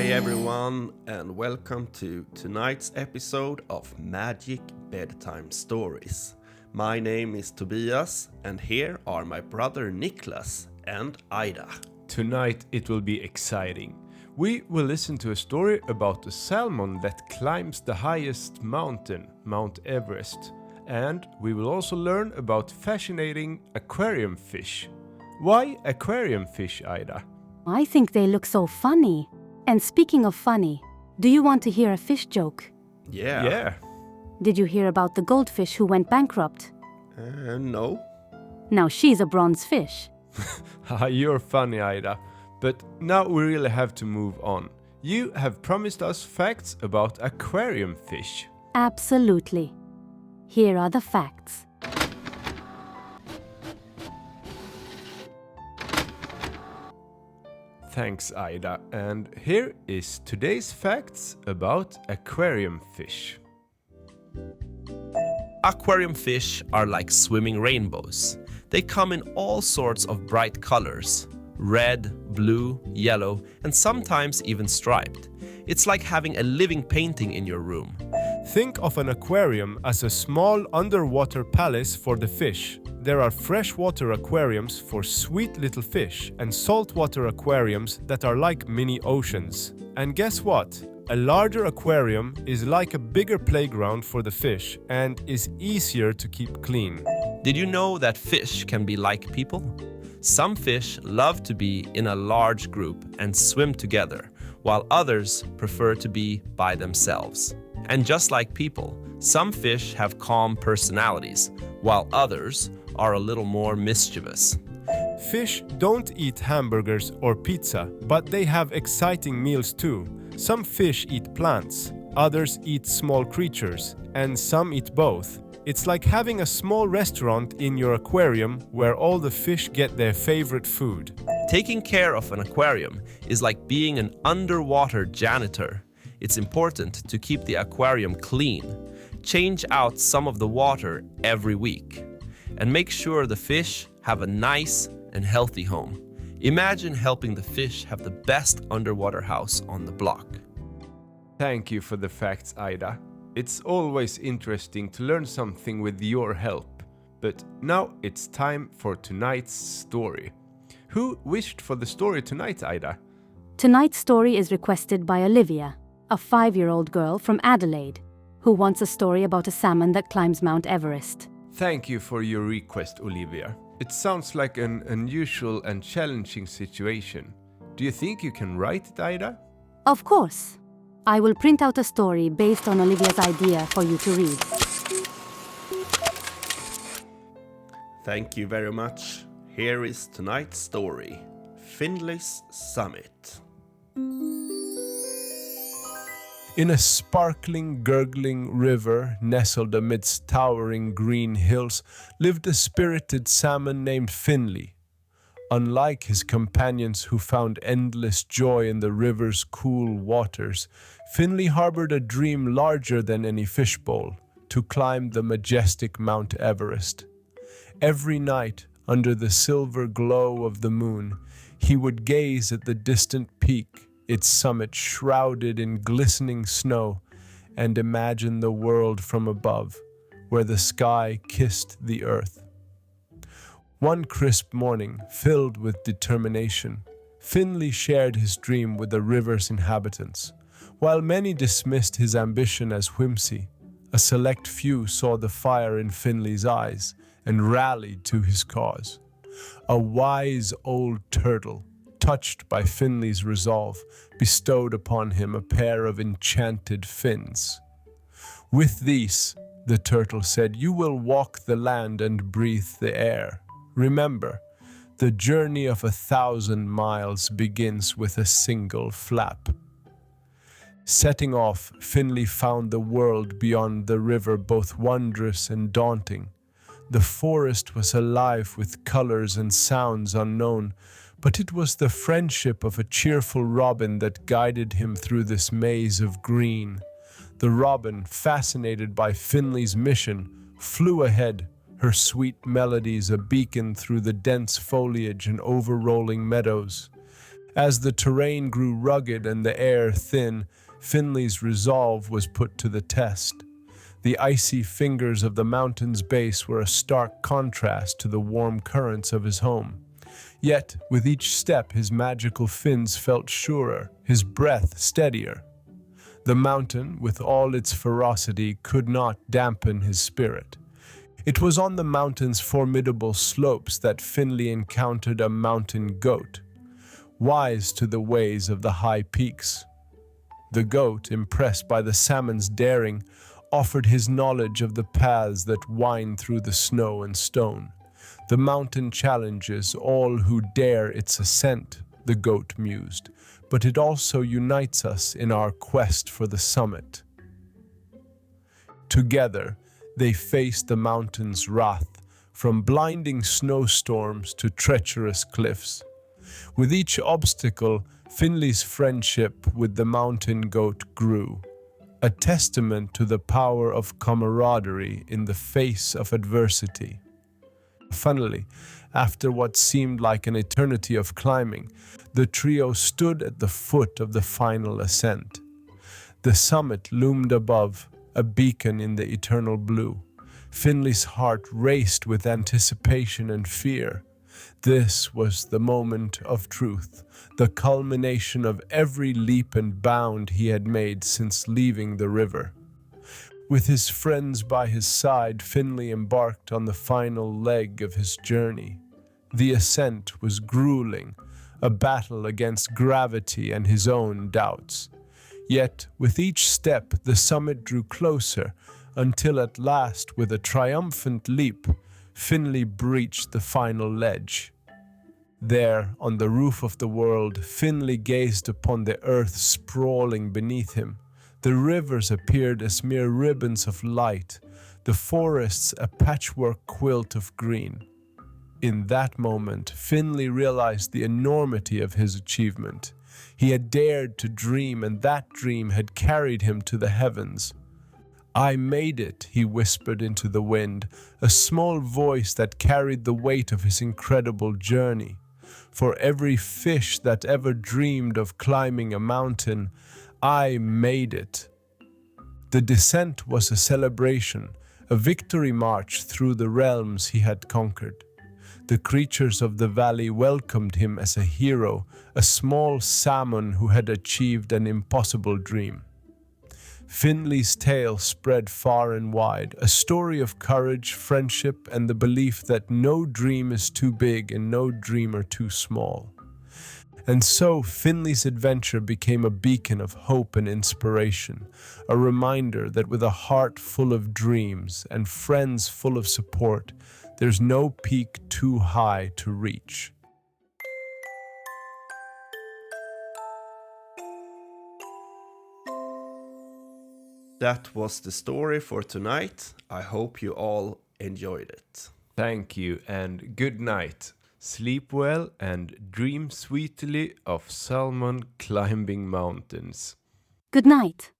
Hi everyone, and welcome to tonight's episode of Magic Bedtime Stories. My name is Tobias, and here are my brother Niklas and Aida. Tonight it will be exciting. We will listen to a story about a salmon that climbs the highest mountain, Mount Everest. And we will also learn about fascinating aquarium fish. Why aquarium fish, Aida? I think they look so funny. And speaking of funny, do you want to hear a fish joke? Yeah. Did you hear about the goldfish who went bankrupt? No. Now she's a bronze fish. You're funny, Aida. But now we really have to move on. You have promised us facts about aquarium fish. Absolutely. Here are the facts. Thanks, Aida. And here is today's facts about aquarium fish. Aquarium fish are like swimming rainbows. They come in all sorts of bright colors: red, blue, yellow, and sometimes even striped. It's like having a living painting in your room. Think of an aquarium as a small underwater palace for the fish. There are freshwater aquariums for sweet little fish and saltwater aquariums that are like mini oceans. And guess what? A larger aquarium is like a bigger playground for the fish and is easier to keep clean. Did you know that fish can be like people? Some fish love to be in a large group and swim together, while others prefer to be by themselves. And just like people, some fish have calm personalities, while others are a little more mischievous. Fish don't eat hamburgers or pizza, but they have exciting meals too. Some fish eat plants, others eat small creatures, and some eat both. It's like having a small restaurant in your aquarium where all the fish get their favorite food. Taking care of an aquarium is like being an underwater janitor. It's important to keep the aquarium clean. Change out some of the water every week. And make sure the fish have a nice and healthy home. Imagine helping the fish have the best underwater house on the block. Thank you for the facts, Aida. It's always interesting to learn something with your help. But now it's time for tonight's story. Who wished for the story tonight, Aida? Tonight's story is requested by Olivia, a 5-year-old girl from Adelaide, who wants a story about a salmon that climbs Mount Everest. Thank you for your request, Olivia. It sounds like an unusual and challenging situation. Do you think you can write it, Aida? Of course. I will print out a story based on Olivia's idea for you to read. Thank you very much. Here is tonight's story: Finley's Summit. In a sparkling, gurgling river nestled amidst towering green hills lived a spirited salmon named Finley. Unlike his companions who found endless joy in the river's cool waters, Finley harbored a dream larger than any fishbowl: to climb the majestic Mount Everest. Every night, under the silver glow of the moon, he would gaze at the distant peak, its summit shrouded in glistening snow, and imagine the world from above, where the sky kissed the earth. One crisp morning, filled with determination, Finley shared his dream with the river's inhabitants. While many dismissed his ambition as whimsy, a select few saw the fire in Finley's eyes and rallied to his cause. A wise old turtle, touched by Finley's resolve, bestowed upon him a pair of enchanted fins. "With these," the turtle said, "you will walk the land and breathe the air. Remember, the journey of 1,000 miles begins with a single flap." Setting off, Finley found the world beyond the river both wondrous and daunting. The forest was alive with colors and sounds unknown, but it was the friendship of a cheerful robin that guided him through this maze of green. The robin, fascinated by Finley's mission, flew ahead, her sweet melodies a beacon through the dense foliage and overrolling meadows. As the terrain grew rugged and the air thin, Finley's resolve was put to the test. The icy fingers of the mountain's base were a stark contrast to the warm currents of his home. Yet, with each step, his magical fins felt surer, his breath steadier. The mountain, with all its ferocity, could not dampen his spirit. It was on the mountain's formidable slopes that Finley encountered a mountain goat, wise to the ways of the high peaks. The goat, impressed by the salmon's daring, offered his knowledge of the paths that wind through the snow and stone. The mountain challenges all who dare its ascent, the goat mused, but it also unites us in our quest for the summit. Together, they faced the mountain's wrath, from blinding snowstorms to treacherous cliffs. With each obstacle, Finley's friendship with the mountain goat grew, a testament to the power of camaraderie in the face of adversity. Finally, after what seemed like an eternity of climbing, the trio stood at the foot of the final ascent. The summit loomed above, a beacon in the eternal blue. Finley's heart raced with anticipation and fear. This was the moment of truth, the culmination of every leap and bound he had made since leaving the river. With his friends by his side, Finley embarked on the final leg of his journey. The ascent was grueling, a battle against gravity and his own doubts. Yet, with each step, the summit drew closer, until at last, with a triumphant leap, Finley breached the final ledge. There, on the roof of the world, Finley gazed upon the earth sprawling beneath him. The rivers appeared as mere ribbons of light, the forests a patchwork quilt of green. In that moment, Finley realized the enormity of his achievement. He had dared to dream, and that dream had carried him to the heavens. "I made it," he whispered into the wind, a small voice that carried the weight of his incredible journey. For every fish that ever dreamed of climbing a mountain, I made it. The descent was a celebration, a victory march through the realms he had conquered. The creatures of the valley welcomed him as a hero, a small salmon who had achieved an impossible dream. Finley's tale spread far and wide, a story of courage, friendship, and the belief that no dream is too big and no dreamer too small. And so Finley's adventure became a beacon of hope and inspiration, a reminder that with a heart full of dreams and friends full of support, there's no peak too high to reach. That was the story for tonight. I hope you all enjoyed it. Thank you and good night. Sleep well and dream sweetly of salmon climbing mountains. Good night.